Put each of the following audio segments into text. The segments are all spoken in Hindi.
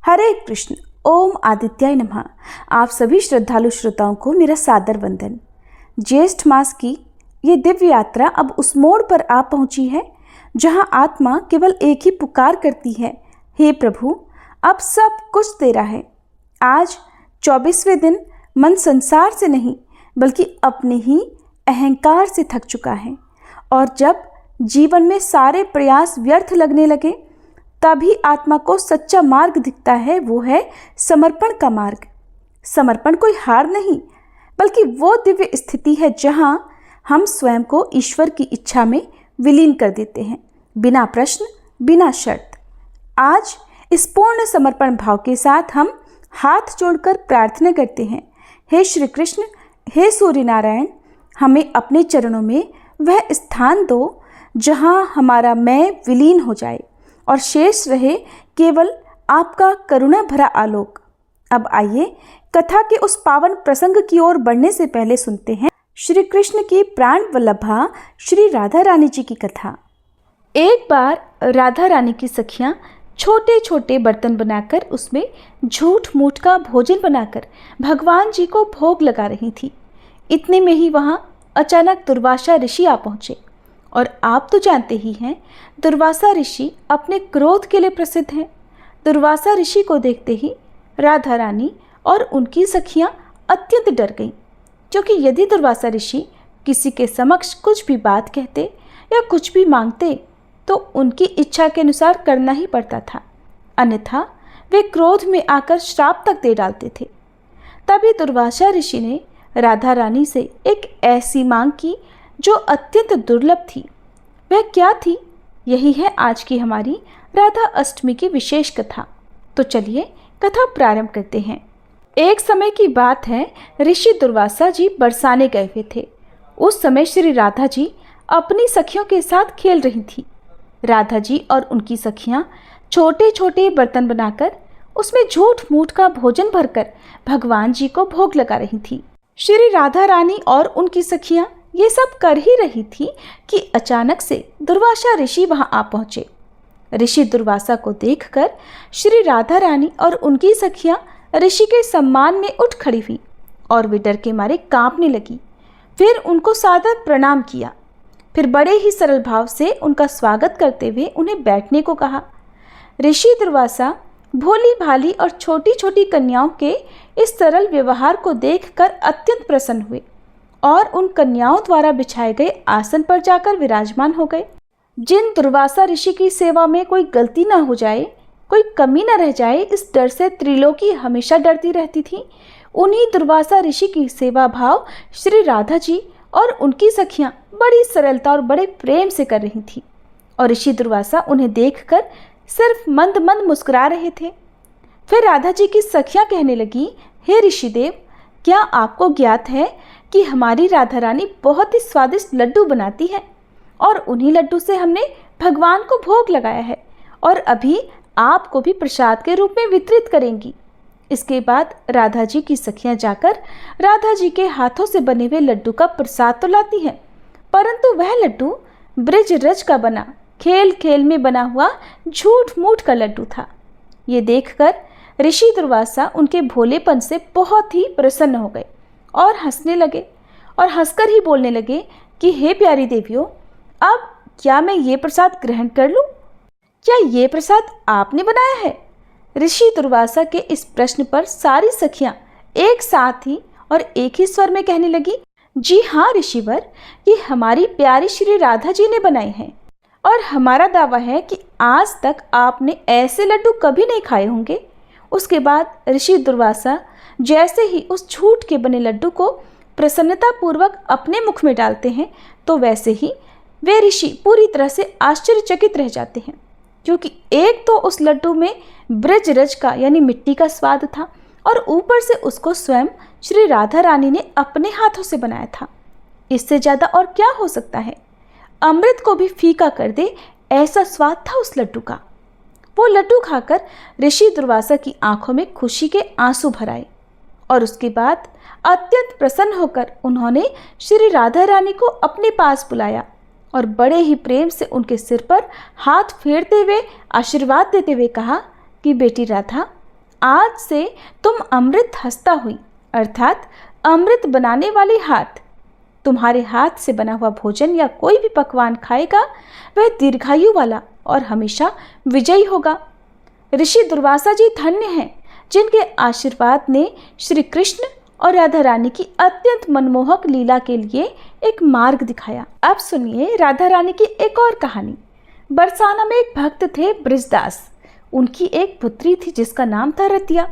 हरे कृष्ण। ओम आदित्याय नमः। आप सभी श्रद्धालु श्रोताओं को मेरा सादर वंदन। ज्येष्ठ मास की ये दिव्य यात्रा अब उस मोड़ पर आ पहुंची है जहां आत्मा केवल एक ही पुकार करती है, हे प्रभु अब सब कुछ तेरा है। आज 24वें दिन मन संसार से नहीं बल्कि अपने ही अहंकार से थक चुका है, और जब जीवन में सारे प्रयास व्यर्थ लगने लगे तभी आत्मा को सच्चा मार्ग दिखता है। वो है समर्पण का मार्ग। समर्पण कोई हार नहीं बल्कि वो दिव्य स्थिति है जहां हम स्वयं को ईश्वर की इच्छा में विलीन कर देते हैं, बिना प्रश्न बिना शर्त। आज इस पूर्ण समर्पण भाव के साथ हम हाथ जोड़कर प्रार्थना करते हैं, हे श्री कृष्ण, हे सूर्य नारायण, हमें अपने चरणों में वह स्थान दो जहां हमारा मैं विलीन हो जाए और शेष रहे केवल आपका करुणा भरा आलोक। अब आइए कथा के उस पावन प्रसंग की ओर बढ़ने से पहले सुनते हैं श्री कृष्ण की प्राण वल्लभा श्री राधा रानी जी की कथा। एक बार राधा रानी की सखियां छोटे छोटे बर्तन बनाकर उसमें झूठ मूठ का भोजन बनाकर भगवान जी को भोग लगा रही थी। इतने में ही वहां अचानक दुर्वासा ऋषि आ पहुंचे। और आप तो जानते ही हैं, दुर्वासा ऋषि अपने क्रोध के लिए प्रसिद्ध हैं। दुर्वासा ऋषि को देखते ही राधा रानी और उनकी सखियां अत्यंत डर गईं, क्योंकि यदि दुर्वासा ऋषि किसी के समक्ष कुछ भी बात कहते या कुछ भी मांगते तो उनकी इच्छा के अनुसार करना ही पड़ता था, अन्यथा वे क्रोध में आकर श्राप तक दे डालते थे। तभी दुर्वासा ऋषि ने राधा रानी से एक ऐसी मांग की जो अत्यंत दुर्लभ थी। वह क्या थी? यही है आज की हमारी राधा अष्टमी की विशेष कथा। तो चलिए कथा प्रारंभ करते हैं। एक समय की बात है, ऋषि दुर्वासा जी बरसाने गए हुए थे। उस समय श्री राधा जी अपनी सखियों के साथ खेल रही थी। राधा जी और उनकी सखियां छोटे छोटे बर्तन बनाकर उसमें झूठ मूठ का भोजन भरकर भगवान जी को भोग लगा रही थी। श्री राधा रानी और उनकी सखियां ये सब कर ही रही थी कि अचानक से दुर्वासा ऋषि वहां आ पहुंचे। ऋषि दुर्वासा को देखकर श्री राधा रानी और उनकी सखियां ऋषि के सम्मान में उठ खड़ी हुई और वे डर के मारे कांपने लगी। फिर उनको सादर प्रणाम किया। फिर बड़े ही सरल भाव से उनका स्वागत करते हुए उन्हें बैठने को कहा। ऋषि दुर्वासा भोली भाली और छोटी छोटी कन्याओं के इस सरल व्यवहार को देखकर अत्यंत प्रसन्न हुए और उन कन्याओं द्वारा बिछाए गए आसन पर जाकर विराजमान हो गए। जिन दुर्वासा ऋषि की सेवा में कोई गलती ना हो जाए, कोई कमी न रह जाए, इस डर से त्रिलोकी हमेशा डरती रहती थी, उन्हीं दुर्वासा ऋषि की सेवा भाव श्री राधा जी और उनकी सखियां बड़ी सरलता और बड़े प्रेम से कर रही थी। और ऋषि दुर्वासा उन्हें देखकर सिर्फ मंद मंद मुस्कुरा रहे थे। फिर राधा जी की सखियां कहने लगी, हे ऋषिदेव, क्या आपको ज्ञात है कि हमारी राधा रानी बहुत ही स्वादिष्ट लड्डू बनाती है और उन्हीं लड्डू से हमने भगवान को भोग लगाया है और अभी आपको भी प्रसाद के रूप में वितरित करेंगी। इसके बाद राधा जी की सखियां जाकर राधा जी के हाथों से बने हुए लड्डू का प्रसाद तो लाती हैं, परंतु वह लड्डू ब्रिज रज का बना, खेल खेल में बना हुआ झूठ मूठ का लड्डू था। ये देखकर ऋषि दुर्वासा उनके भोलेपन से बहुत ही प्रसन्न हो गए और हंसने लगे और हंसकर ही बोलने लगे कि हे प्यारी देवियों, अब क्या मैं ये प्रसाद ग्रहण कर लूं? क्या ये प्रसाद आपने बनाया है? ऋषि दुर्वासा के इस प्रश्न पर सारी सखियां एक साथ ही और एक ही स्वर में कहने लगी, जी हाँ ऋषिवर, ये हमारी प्यारी श्री राधा जी ने बनाए हैं और हमारा दावा है कि आज तक आपने ऐसे लड्डू कभी नहीं खाए होंगे। उसके बाद ऋषि दुर्वासा जैसे ही उस झूठ के बने लड्डू को प्रसन्नतापूर्वक अपने मुख में डालते हैं तो वैसे ही वे ऋषि पूरी तरह से आश्चर्यचकित रह जाते हैं, क्योंकि एक तो उस लड्डू में ब्रज रज का यानी मिट्टी का स्वाद था और ऊपर से उसको स्वयं श्री राधा रानी ने अपने हाथों से बनाया था। इससे ज़्यादा और क्या हो सकता है? अमृत को भी फीका कर दे ऐसा स्वाद था उस लड्डू का। वो लड्डू खाकर ऋषि दुर्वासा की आंखों में खुशी के आंसू भर आए और उसके बाद अत्यंत प्रसन्न होकर उन्होंने श्री राधा रानी को अपने पास बुलाया और बड़े ही प्रेम से उनके सिर पर हाथ फेरते हुए आशीर्वाद देते हुए कहा कि बेटी राधा, आज से तुम अमृत हस्ता हुई अर्थात अमृत बनाने वाले हाथ, तुम्हारे हाथ से बना हुआ भोजन या कोई भी पकवान खाएगा वह दीर्घायु वाला और हमेशा विजयी होगा। ऋषि दुर्वासा जी धन्य हैं जिनके आशीर्वाद ने श्री कृष्ण और राधा रानी की अत्यंत मनमोहक लीला के लिए एक मार्ग दिखाया। अब सुनिए राधा रानी की एक और कहानी। बरसाना में एक भक्त थे ब्रजदास। उनकी एक पुत्री थी जिसका नाम था रतिया।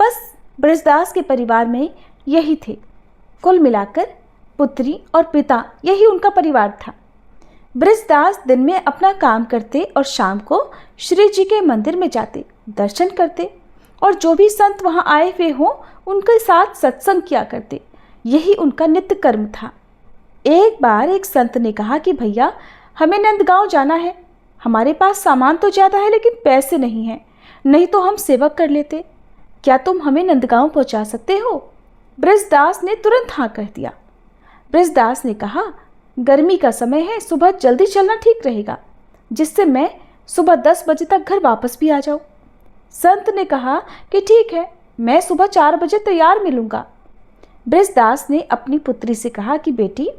बस ब्रजदास के परिवार में यही थे। कुल मिलाकर पुत्री और पिता यही उनका परिवार था। ब्रजदास दिन में अपना काम करते और शाम को श्री जी के मंदिर में जाते, दर्शन करते और जो भी संत वहां आए हुए हों उनके साथ सत्संग किया करते। यही उनका नित्य कर्म था। एक बार एक संत ने कहा कि भैया हमें नंदगांव जाना है, हमारे पास सामान तो ज़्यादा है लेकिन पैसे नहीं हैं, नहीं तो हम सेवक कर लेते, क्या तुम हमें नंदगांव पहुंचा सकते हो? ब्रजदास ने तुरंत हाँ कह दिया। ब्रजदास ने कहा गर्मी का समय है, सुबह जल्दी चलना ठीक रहेगा जिससे मैं सुबह 10 बजे तक घर वापस भी आ जाऊँ। संत ने कहा कि ठीक है, मैं सुबह 4 बजे तैयार मिलूँगा। ब्रजदास ने अपनी पुत्री से कहा कि बेटी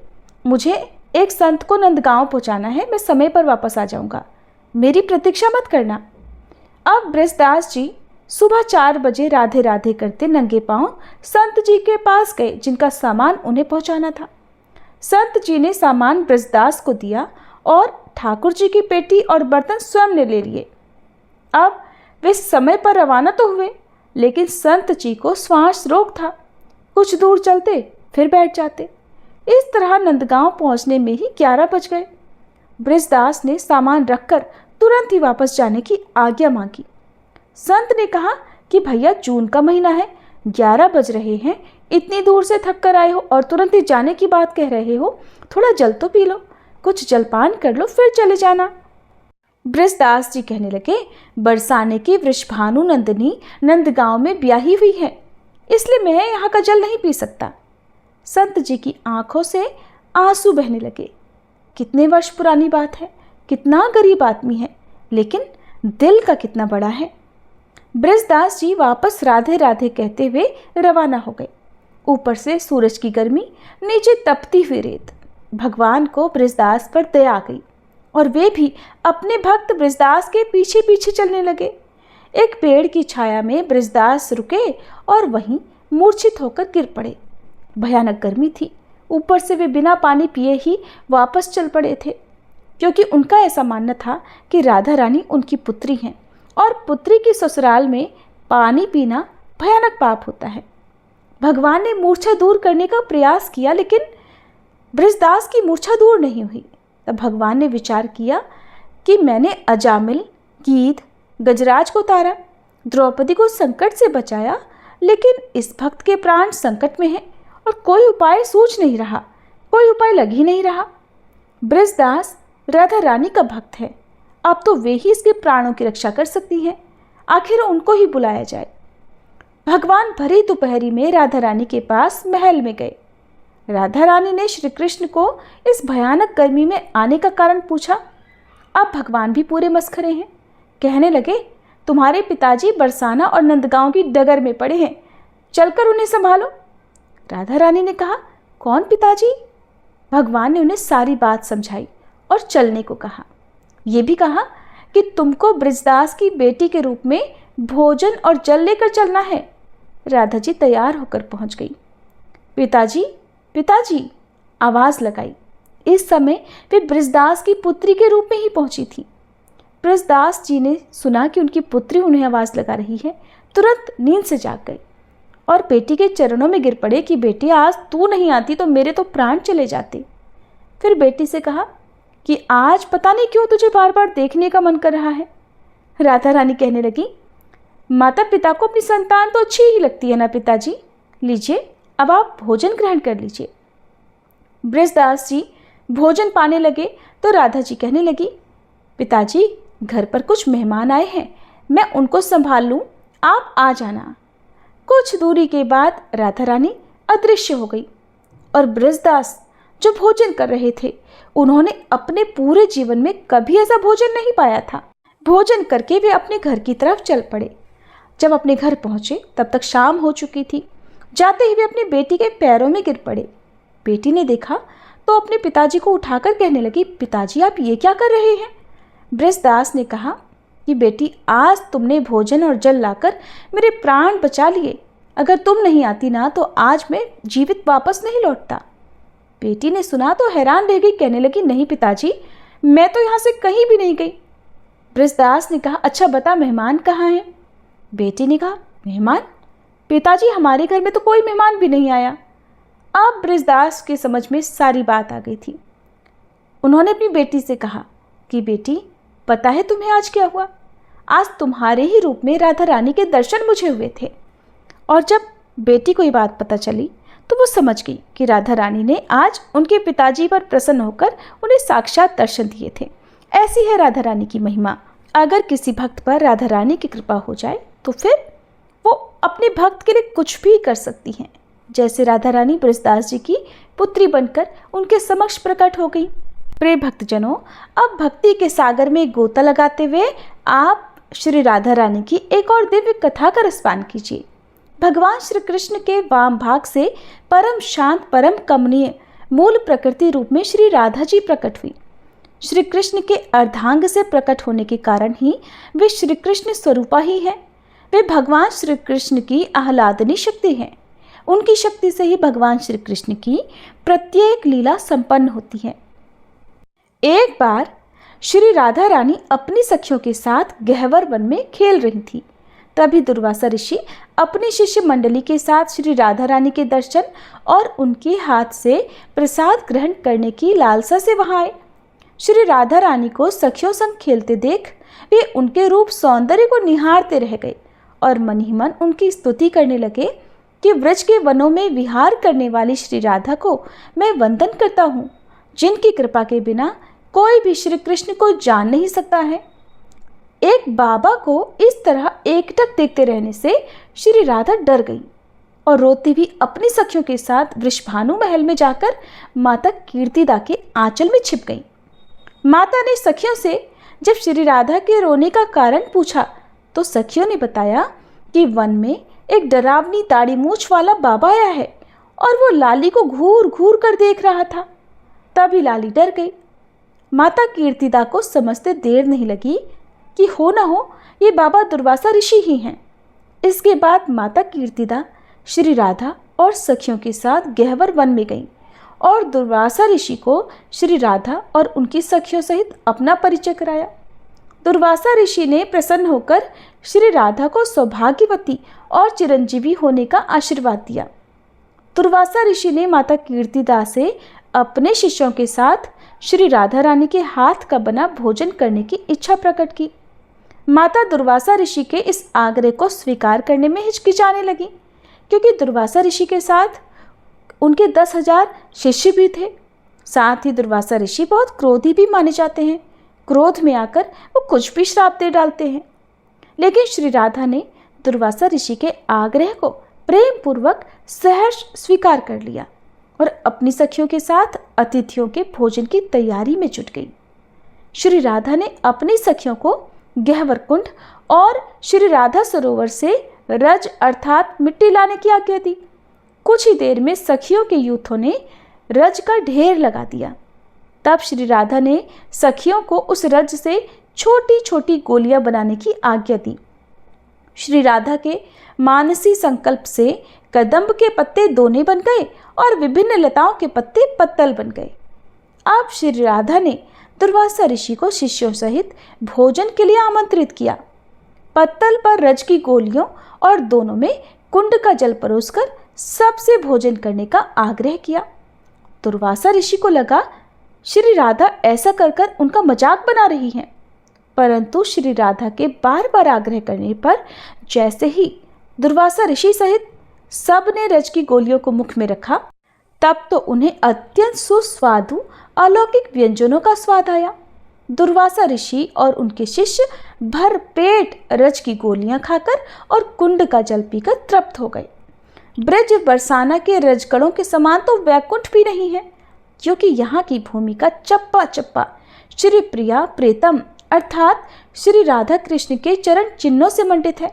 मुझे एक संत को नंदगांव पहुँचाना है, मैं समय पर वापस आ जाऊँगा, मेरी प्रतीक्षा मत करना। अब ब्रजदास जी सुबह 4 बजे राधे राधे करते नंगे पांव संत जी के पास गए जिनका सामान उन्हें पहुंचाना था। संत जी ने सामान ब्रजदास को दिया और ठाकुर जी की पेटी और बर्तन स्वयं ने ले लिए। अब वे समय पर रवाना तो हुए लेकिन संत जी को श्वास रोग था। कुछ दूर चलते फिर बैठ जाते। इस तरह नंदगांव पहुंचने में ही 11 बज गए। ब्रजदास ने सामान रखकर तुरंत ही वापस जाने की आज्ञा मांगी। संत ने कहा कि भैया जून का महीना है, 11 बज रहे हैं, इतनी दूर से थक कर आए हो और तुरंत ही जाने की बात कह रहे हो, थोड़ा जल तो पी लो, कुछ जलपान कर लो फिर चले जाना। ब्रजदास जी कहने लगे बरसाने की वृषभानु नंदिनी नंदगांव में ब्याही हुई है, इसलिए मैं यहाँ का जल नहीं पी सकता। संत जी की आंखों से आंसू बहने लगे। कितने वर्ष पुरानी बात है, कितना गरीब आदमी है, लेकिन दिल का कितना बड़ा है। ब्रजदास जी वापस राधे राधे कहते हुए रवाना हो गए। ऊपर से सूरज की गर्मी, नीचे तपती हुई रेत। भगवान को ब्रजदास पर दया आ गई और वे भी अपने भक्त ब्रजदास के पीछे पीछे चलने लगे। एक पेड़ की छाया में ब्रजदास रुके और वहीं मूर्छित होकर गिर पड़े। भयानक गर्मी थी, ऊपर से वे बिना पानी पिए ही वापस चल पड़े थे, क्योंकि उनका ऐसा मानना था कि राधा रानी उनकी पुत्री हैं और पुत्री की ससुराल में पानी पीना भयानक पाप होता है। भगवान ने मूर्छा दूर करने का प्रयास किया लेकिन ब्रजदास की मूर्छा दूर नहीं हुई। तब भगवान ने विचार किया कि मैंने अजामिल, गीध, गजराज को तारा, द्रौपदी को संकट से बचाया, लेकिन इस भक्त के प्राण संकट में हैं और कोई उपाय सूझ नहीं रहा, कोई उपाय लग ही नहीं रहा। ब्रजदास राधा रानी का भक्त है, अब तो वे ही इसके प्राणों की रक्षा कर सकती हैं, आखिर उनको ही बुलाया जाए। भगवान भरी दोपहरी में राधा रानी के पास महल में गए। राधा रानी ने श्री कृष्ण को इस भयानक गर्मी में आने का कारण पूछा। अब भगवान भी पूरे मस्खरे हैं। कहने लगे तुम्हारे पिताजी बरसाना और नंदगांव की डगर में पड़े हैं, चलकर उन्हें संभालो। राधा रानी ने कहा कौन पिताजी? भगवान ने उन्हें सारी बात समझाई और चलने को कहा। ये भी कहा कि तुमको ब्रजदास की बेटी के रूप में भोजन और जल लेकर चलना है। राधा जी तैयार होकर पहुंच गई। पिताजी पिताजी आवाज़ लगाई। इस समय वे ब्रजदास की पुत्री के रूप में ही पहुंची थी। ब्रजदास जी ने सुना कि उनकी पुत्री उन्हें आवाज़ लगा रही है, तुरंत नींद से जाग गए और बेटी के चरणों में गिर पड़े कि बेटी आज तू नहीं आती तो मेरे तो प्राण चले जाते। फिर बेटी से कहा कि आज पता नहीं क्यों तुझे बार बार देखने का मन कर रहा है। राधा रानी कहने लगी माता पिता को अपनी संतान तो अच्छी ही लगती है ना पिताजी, लीजिए अब आप भोजन ग्रहण कर लीजिए। ब्रजदास जी भोजन पाने लगे तो राधा जी कहने लगी पिताजी घर पर कुछ मेहमान आए हैं, मैं उनको संभाल लूँ, आप आ जाना। कुछ दूरी के बाद राधा रानी अदृश्य हो गई और ब्रजदास जो भोजन कर रहे थे उन्होंने अपने पूरे जीवन में कभी ऐसा भोजन नहीं पाया था। भोजन करके वे अपने घर की तरफ चल पड़े। जब अपने घर पहुंचे तब तक शाम हो चुकी थी। जाते ही वे अपनी बेटी के पैरों में गिर पड़े। बेटी ने देखा तो अपने पिताजी को उठाकर कहने लगी, पिताजी आप ये क्या कर रहे हैं? बृजदास ने कहा कि बेटी, आज तुमने भोजन और जल लाकर मेरे प्राण बचा लिए। अगर तुम नहीं आती ना तो आज मैं जीवित वापस नहीं लौटता। बेटी ने सुना तो हैरान रह गई, कहने लगी, नहीं पिताजी, मैं तो यहाँ से कहीं भी नहीं गई। बृजदास ने कहा, अच्छा बता मेहमान कहाँ हैं? बेटी ने कहा, मेहमान? पिताजी, हमारे घर में तो कोई मेहमान भी नहीं आया। अब बृजदास के समझ में सारी बात आ गई थी। उन्होंने अपनी बेटी से कहा कि बेटी, पता है तुम्हें आज क्या हुआ? आज तुम्हारे ही रूप में राधा रानी के दर्शन मुझे हुए थे। और जब बेटी को ये बात पता चली तो वो समझ गई कि राधा रानी ने आज उनके पिताजी पर प्रसन्न होकर उन्हें साक्षात दर्शन दिए थे। ऐसी है राधा रानी की महिमा। अगर किसी भक्त पर राधा रानी की कृपा हो जाए तो फिर वो अपने भक्त के लिए कुछ भी कर सकती हैं। जैसे राधा रानी बृजदास जी की पुत्री बनकर उनके समक्ष प्रकट हो गई। प्रिय भक्तजनों, अब भक्ति के सागर में गोता लगाते हुए आप श्री राधा रानी की एक और दिव्य कथा का रसपान कीजिए। भगवान श्री कृष्ण के वाम भाग से परम शांत, परम कमनीय मूल प्रकृति रूप में श्री राधा जी प्रकट हुई। श्री कृष्ण के अर्धांग से प्रकट होने के कारण ही वे श्री कृष्ण स्वरूपा ही है। वे भगवान श्री कृष्ण की आह्लादनी शक्ति है। उनकी शक्ति से ही भगवान श्री कृष्ण की प्रत्येक लीला संपन्न होती है। एक बार श्री राधा रानी अपनी सखियों के साथ गहवर वन में खेल रही थी। तभी दुर्वासा ऋषि अपनी शिष्य मंडली के साथ श्री राधा रानी के दर्शन और उनके हाथ से प्रसाद ग्रहण करने की लालसा से वहां आए। श्री राधा रानी को सखियों संग खेलते देख वे उनके रूप सौंदर्य को निहारते रह गए और मन ही मन उनकी स्तुति करने लगे कि व्रज के वनों में विहार करने वाली श्री राधा को मैं वंदन करता हूँ, जिनकी कृपा के बिना कोई भी श्री कृष्ण को जान नहीं सकता है। एक बाबा को इस तरह एकटक देखते रहने से श्री राधा डर गई और रोती हुई अपनी सखियों के साथ वृषभानु महल में जाकर माता कीर्तिदा के आंचल में छिप गई। माता ने सखियों से जब श्री राधा के रोने का कारण पूछा तो सखियों ने बताया कि वन में एक डरावनी दाढ़ी मूछ वाला बाबा आया है और वो लाली को घूर घूर कर देख रहा था। तभी लाली डर गई। माता कीर्तिदा को समझते देर नहीं लगी कि हो न हो ये बाबा दुर्वासा ऋषि ही हैं। इसके बाद माता कीर्तिदा श्री राधा और सखियों के साथ गहवर वन में गईं और दुर्वासा ऋषि को श्री राधा और उनकी सखियों सहित अपना परिचय कराया। दुर्वासा ऋषि ने प्रसन्न होकर श्री राधा को सौभाग्यवती और चिरंजीवी होने का आशीर्वाद दिया। दुर्वासा ऋषि ने माता कीर्तिदा से अपने शिष्यों के साथ श्री राधा रानी के हाथ का बना भोजन करने की इच्छा प्रकट की। माता दुर्वासा ऋषि के इस आग्रह को स्वीकार करने में हिचकिचाने लगी, क्योंकि दुर्वासा ऋषि के साथ उनके 10,000 शिष्य भी थे। साथ ही दुर्वासा ऋषि बहुत क्रोधी भी माने जाते हैं। क्रोध में आकर वो कुछ भी श्राप दे डालते हैं। लेकिन श्री राधा ने दुर्वासा ऋषि के आग्रह को प्रेम पूर्वक सहर्ष स्वीकार कर लिया और अपनी सखियों के साथ अतिथियों के भोजन की तैयारी में जुट गई। श्री राधा ने अपनी सखियों को गहवर कुंड और श्री राधा सरोवर से रज अर्थात मिट्टी लाने की आज्ञा दी। कुछ ही देर में सखियों के यूथों ने रज का ढेर लगा दिया। तब श्री राधा ने सखियों को उस रज से छोटी छोटी गोलियां बनाने की आज्ञा दी। श्री राधा के मानसी संकल्प से कदम्ब के पत्ते दोने बन गए और विभिन्न लताओं के पत्ते पत्तल बन गए। अब श्री राधा ने दुर्वासा ऋषि को शिष्यों सहित भोजन के लिए आमंत्रित किया। पत्तल पर रज की गोलियों और दोनों में कुंड का जल परोसकर सबसे भोजन करने का आग्रह किया। दुर्वासा ऋषि को लगा श्री राधा ऐसा कर कर उनका मजाक बना रही हैं, परंतु श्री राधा के बार बार आग्रह करने पर जैसे ही दुर्वासा ऋषि सहित सब ने रज की गोलियों को मुख में रखा, तब तो उन्हें अत्यंत सुस्वादु अलौकिक व्यंजनों का स्वाद आया। दुर्वासा ऋषि और उनके शिष्य भर पेट रज की गोलियां खाकर और कुंड का जल पीकर तृप्त हो गए। ब्रज बरसाना के रजगढ़ों के समान तो वैकुंठ भी नहीं है, क्योंकि यहाँ की भूमि का चप्पा चप्पा श्री प्रिया प्रीतम अर्थात श्री राधा कृष्ण के चरण चिन्हों से मंडित है।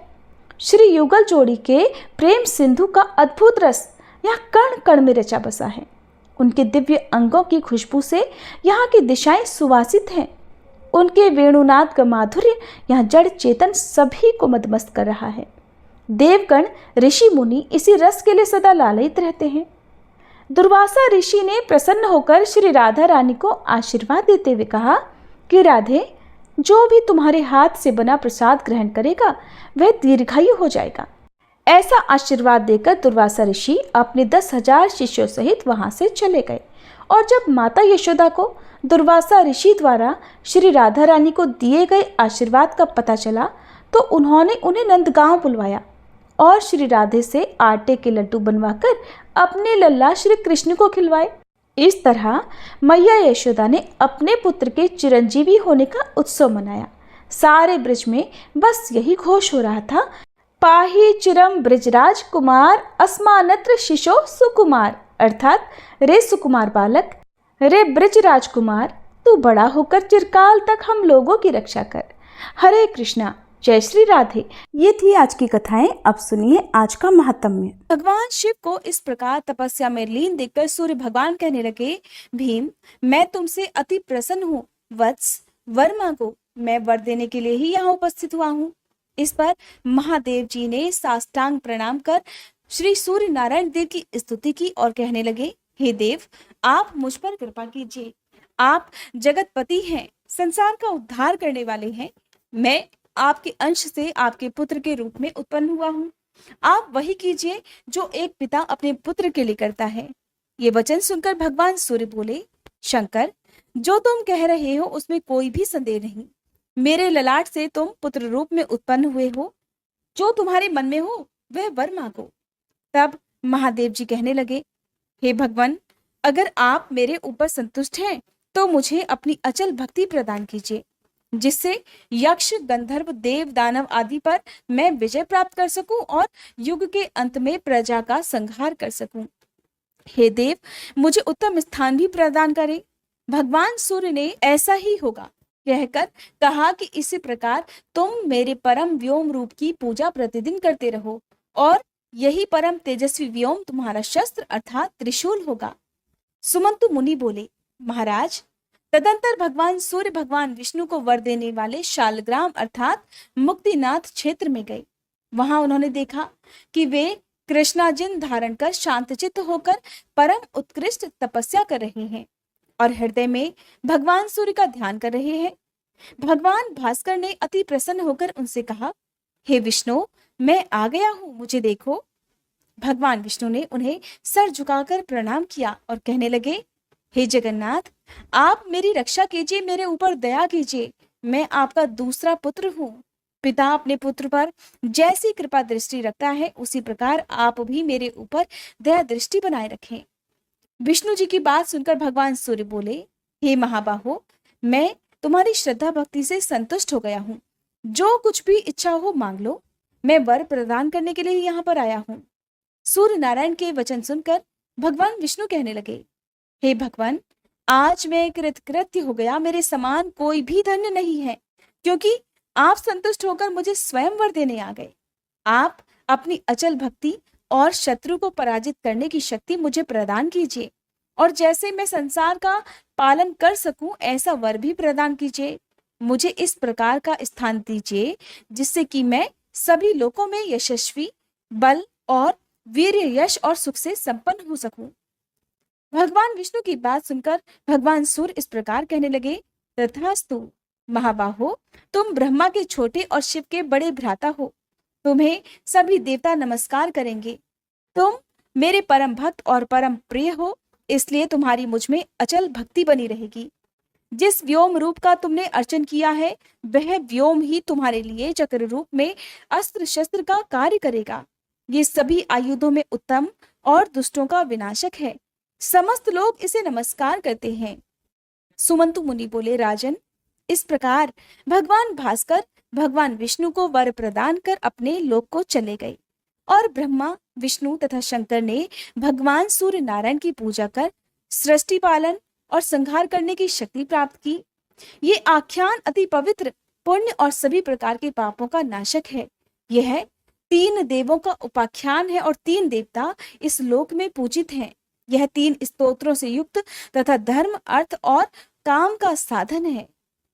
श्री युगल जोड़ी के प्रेम सिंधु का अद्भुत रस यहाँ कण कण में रचा बसा है। उनके दिव्य अंगों की खुशबू से यहाँ की दिशाएं सुवासित हैं। उनके वेणुनाद का माधुर्य यहाँ जड़ चेतन सभी को मदमस्त कर रहा है। देवगण ऋषि मुनि इसी रस के लिए सदा लालयित रहते हैं। दुर्वासा ऋषि ने प्रसन्न होकर श्री राधा रानी को आशीर्वाद देते हुए कहा कि राधे, जो भी तुम्हारे हाथ से बना प्रसाद ग्रहण करेगा वह दीर्घायु हो जाएगा। ऐसा आशीर्वाद देकर दुर्वासा ऋषि अपने 10,000 शिष्यों सहित वहां से चले गए। और जब माता यशोदा को दुर्वासा ऋषि द्वारा श्री राधा रानी को दिए गए आशीर्वाद का पता चला तो उन्होंने उन्हें नंदगांव बुलवाया और श्री राधे से आटे के लड्डू बनवाकर अपने लल्ला श्री कृष्ण को खिलवाए। इस तरह मैया यशोदा ने अपने पुत्र के चिरंजीवी होने का उत्सव मनाया। सारे ब्रज में बस यही घोष हो रहा था, पाही चिरम ब्रजराज कुमार अस्मानत्र शिशो सुकुमार, अर्थात रे सुकुमार बालक, रे ब्रजराज कुमार, तू बड़ा होकर चिरकाल तक हम लोगों की रक्षा कर। हरे कृष्णा, जय श्री राधे। ये थी आज की कथाएं। अब सुनिए आज का महात्म्य। भगवान शिव को इस प्रकार तपस्या में लीन देखकर सूर्य भगवान कहने लगे, भीम, मैं तुमसे अति प्रसन्न हूँ। वत्स, वर मांगो, मैं वर देने के लिए ही यहाँ उपस्थित हुआ हूँ। इस पर महादेव जी ने साष्टांग प्रणाम कर श्री सूर्य नारायण देव की स्तुति की और कहने लगे, हे देव, आप मुझ पर कृपा कीजिए। आप जगतपति हैं, संसार का उद्धार करने वाले हैं। मैं आपके अंश से आपके पुत्र के रूप में उत्पन्न हुआ हूँ। आप वही कीजिए जो एक पिता अपने पुत्र के लिए करता है। ये वचन सुनकर भगवान सूर्य बोले, शंकर, जो तुम कह रहे हो उसमें कोई भी संदेह नहीं। मेरे ललाट से तुम पुत्र रूप में उत्पन्न हुए हो। जो तुम्हारे मन में हो वह वर मांगो। तब महादेव जी कहने लगे, हे भगवान, अगर आप मेरे ऊपर संतुष्ट हैं तो मुझे अपनी अचल भक्ति प्रदान कीजिए, जिससे यक्ष, गंधर्व, देव, दानव आदि पर मैं विजय प्राप्त कर सकूं और युग के अंत में प्रजा का संहार कर सकूं। हे देव, मुझे उत्तम स्थान भी प्रदान करें। भगवान सूर्य ने ऐसा ही होगा कहकर कहा कि इसी प्रकार तुम मेरे परम व्योम रूप की पूजा प्रतिदिन करते रहो और यही परम तेजस्वी व्योम तुम्हारा शस्त्र अर्थात त्रिशूल होगा। सुमंतु मुनि बोले, महाराज, तदंतर भगवान सूर्य भगवान विष्णु को वर देने वाले शालग्राम अर्थात मुक्तिनाथ क्षेत्र में गए। वहां उन्होंने देखा कि वे कृष्णाजिन धारण कर शांतचित्त होकर परम उत्कृष्ट तपस्या कर रहे हैं और हृदय में भगवान सूर्य का ध्यान कर रहे हैं। भगवान भास्कर ने अति प्रसन्न होकर उनसे कहा, हे विष्णु, मैं आ गया हूं, मुझे देखो। भगवान विष्णु ने उन्हें सर झुकाकर प्रणाम किया और कहने लगे, हे जगन्नाथ, आप मेरी रक्षा कीजिए, मेरे ऊपर दया कीजिए। मैं आपका दूसरा पुत्र हूँ। पिता अपने पुत्र पर जैसी कृपा दृष्टि रखता है उसी प्रकार आप भी मेरे ऊपर दया दृष्टि बनाए रखें। विष्णु जी की बात सुनकर भगवान सूर्य बोले, हे महाबाहो, मैं तुम्हारी श्रद्धा भक्ति से संतुष्ट हो गया हूँ। जो कुछ भी इच्छा हो मांग लो, मैं वर प्रदान करने के लिए यहाँ पर आया हूँ। सूर्य नारायण के वचन सुनकर भगवान विष्णु कहने लगे, हे भगवान, आज मैं कृतकृत्य हो गया। मेरे समान कोई भी धन्य नहीं है, क्योंकि आप संतुष्ट होकर मुझे स्वयं वर देने आ गए। आप अपनी अचल भक्ति और शत्रु को पराजित करने की शक्ति मुझे प्रदान कीजिए और जैसे मैं संसार का पालन कर सकूं ऐसा वर भी प्रदान कीजिए। मुझे इस प्रकार का स्थान दीजिए जिससे कि मैं सभी लोकों में यशस्वी, बल और वीर, यश और सुख से संपन्न हो सकूं। भगवान विष्णु की बात सुनकर भगवान सूर्य इस प्रकार कहने लगे, तथास्तु महाबाहो, तुम ब्रह्मा के छोटे और शिव के बड़े भ्राता हो। तुम्हें सभी देवता नमस्कार करेंगे। तुम मेरे परम भक्त और परम प्रिय हो, इसलिए तुम्हारी मुझ में अचल भक्ति बनी रहेगी। जिस व्योम रूप का तुमने अर्चन किया है वह व्योम ही तुम्हारे लिए चक्र रूप में अस्त्र शस्त्र का कार्य करेगा। ये सभी आयुधों में उत्तम और दुष्टों का विनाशक है। समस्त लोग इसे नमस्कार करते हैं। सुमंतु मुनि बोले, राजन, इस प्रकार भगवान भास्कर भगवान विष्णु को वर प्रदान कर अपने लोक को चले गए और ब्रह्मा, विष्णु तथा शंकर ने भगवान सूर्य नारायण की पूजा कर सृष्टि पालन और संहार करने की शक्ति प्राप्त की। ये आख्यान अति पवित्र, पुण्य और सभी प्रकार के पापों का नाशक है। यह 3 देवों का उपाख्यान है और 3 देवता इस लोक में पूजित हैं। यह 3 स्तोत्रों से युक्त तथा धर्म, अर्थ और काम का साधन है।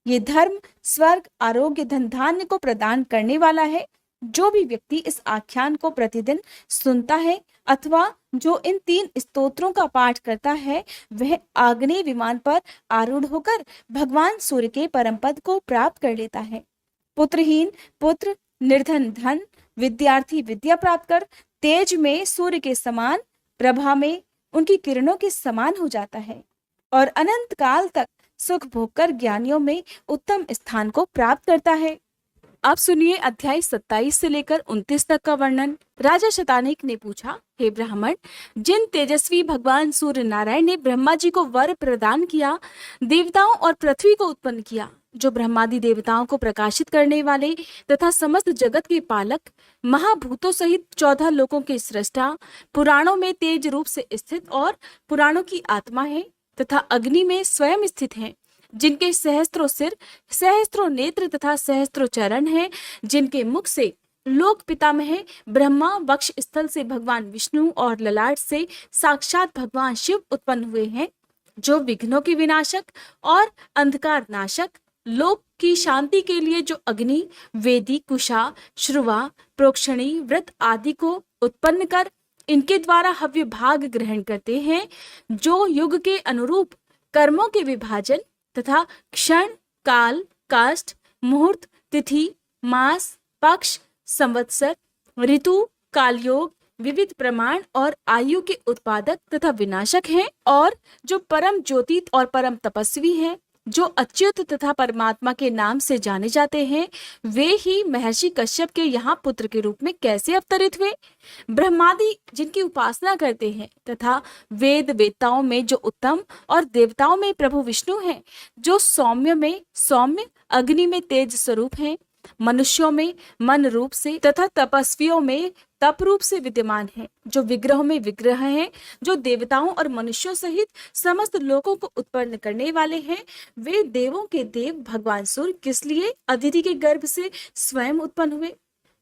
ये धर्म, स्वर्ग, आरोग्य, धन धान्य को प्रदान करने वाला है। जो भी व्यक्ति इस आख्यान को प्रतिदिन सुनता है अथवा जो इन 3 स्तोत्रों का पाठ करता है, वह आग्नेय विमान पर आरूढ़ होकर भगवान सूर्य के परम पद को प्राप्त कर लेता है। पुत्रहीन पुत्र, निर्धन धन, विद्यार्थी विद्या प्राप्त कर तेज में सूर्य के समान, प्रभा में उनकी किरणों के समान हो जाता है और अनंत काल तक सुख भोग कर ज्ञानियों में उत्तम स्थान को प्राप्त करता है। अब सुनिए अध्याय 27 से लेकर 29 तक का वर्णन। राजा शतानीक ने पूछा, हे ब्राह्मण, जिन तेजस्वी भगवान सूर्य नारायण ने ब्रह्मा जी को वर प्रदान किया, देवताओं और पृथ्वी को उत्पन्न किया, जो ब्रह्मादि देवताओं को प्रकाशित करने वाले तथा समस्त जगत के पालक, महाभूतों सहित 14 लोकों के सृष्टा, पुराणों में तेज रूप से स्थित और पुराणों की आत्मा है तथा अग्नि में स्वयं स्थित हैं, जिनके सहस्त्रों सिर, सहस्त्रों नेत्र तथा सहस्त्रों चरण हैं, जिनके मुख से लोक पितामह ब्रह्मा, वक्ष स्थल से भगवान विष्णु और ललाट से साक्षात भगवान शिव उत्पन्न हुए हैं, जो विघ्नों के विनाशक और अंधकार नाशक, लोक की शांति के लिए जो अग्नि, वेदी, कुशा, श्रुवा, प्रोक्षणी, व्रत आदि को उत्पन्न कर इनके द्वारा हव्य भाग ग्रहण करते हैं, जो युग के अनुरूप कर्मों के विभाजन तथा क्षण, काल, काष्ठ, मुहूर्त, तिथि, मास, पक्ष, संवत्सर, ऋतु, कालयोग, विविध प्रमाण और आयु के उत्पादक तथा विनाशक हैं, और जो परम ज्योति और परम तपस्वी हैं, जो अच्युत तथा परमात्मा के नाम से जाने जाते हैं, वे ही महर्षि कश्यप के यहाँ पुत्र के रूप में कैसे अवतरित हुए। ब्रह्मादि जिनकी उपासना करते हैं तथा वेद वेताओं में जो उत्तम और देवताओं में प्रभु विष्णु हैं, जो सौम्य में सौम्य, अग्नि में तेज स्वरूप हैं, मनुष्यों में मन रूप से तथा तपस्वियों में तप रूप से विद्यमान है, जो विग्रह में विग्रह हैं, जो देवताओं और मनुष्यों सहित समस्त लोकों को उत्पन्न करने वाले हैं, वे देवों के देव भगवान सूर्य किस लिए अदिति के गर्भ से स्वयं उत्पन्न हुए।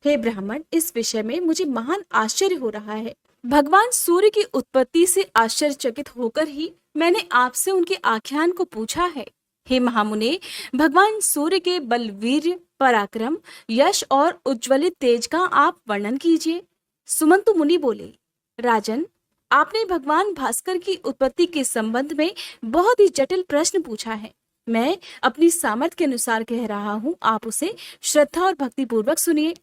हे ब्राह्मण, इस विषय में मुझे महान आश्चर्य हो रहा है। भगवान सूर्य की उत्पत्ति से आश्चर्यचकित होकर ही मैंने आपसे उनके आख्यान को पूछा है। हे महामुने, भगवान सूर्य के बलवीर्य, पराक्रम, यश और उज्ज्वलित तेज का आप वर्णन कीजिए। सुमंतु मुनि बोले, राजन, आपने भगवान भास्कर की उत्पत्ति के संबंध में बहुत ही जटिल प्रश्न पूछा है। मैं अपनी सामर्थ्य के अनुसार कह रहा हूँ, आप उसे श्रद्धा और भक्ति पूर्वक सुनिए।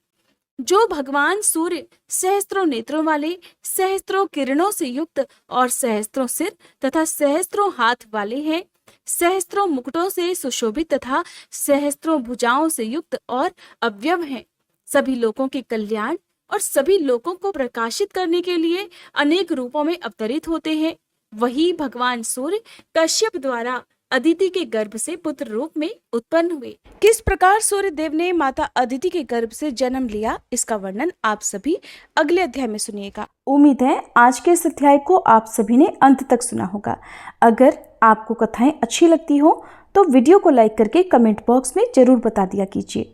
जो भगवान सूर्य सहस्त्रों नेत्रों वाले, सहस्त्रों किरणों से युक्त और सहस्त्रों सिर तथा सहस्त्रों हाथ वाले हैं, सहस्त्रों मुकुटों से सुशोभित तथा सहस्त्रों भुजाओं से युक्त और अव्यव हैं, सभी लोगों के कल्याण और सभी लोगों को प्रकाशित करने के लिए अनेक रूपों में अवतरित होते हैं, वही भगवान सूर्य कश्यप द्वारा अदिति के गर्भ से पुत्र रूप में उत्पन्न हुए। किस प्रकार सूर्य देव ने माता अदिति के गर्भ से जन्म लिया, इसका वर्णन आप सभी अगले अध्याय में सुनिएगा। उम्मीद है आज के इस अध्याय को आप सभी ने अंत तक सुना होगा। अगर आपको कथाएं अच्छी लगती हो तो वीडियो को लाइक करके कमेंट बॉक्स में जरूर बता दिया कीजिए।